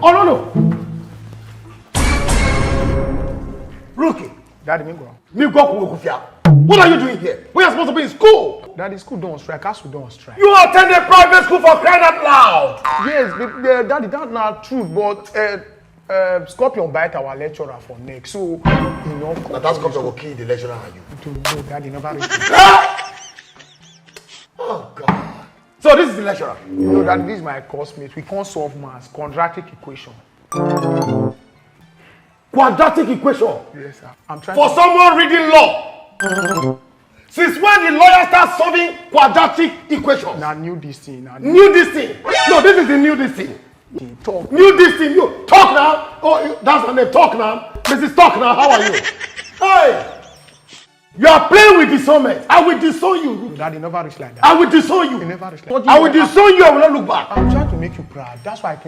Oh, no. Rookie. Daddy, me go. What are you doing here? We are supposed to be in school. Daddy, school don't strike. Us we don't strike. You attend a private school for crying out loud. Yes, Daddy, that's not true. But Scorpion bite our lecturer for neck. So, you know. That Scorpion will kill the lecturer and you. No, Daddy, never. Oh, God. So this is the lecturer. No, Daddy, this is my coursemate. We can't solve maths. Quadratic equation. Quadratic equation. Yes, sir. I'm trying for to... someone reading law. Since when the lawyer starts solving quadratic equations? Now, new this thing. New this thing. No, this is the new this thing. Talk. New this thing. You talk now. Oh, that's the name. Talk now. Mrs. Talk now. How are you? Hey. You are playing with discernment. I will disown you. Daddy, never reach like that. I will disown you. You never reach like that. I will disown you. I will not look back. I'm trying to make you proud. That's why I can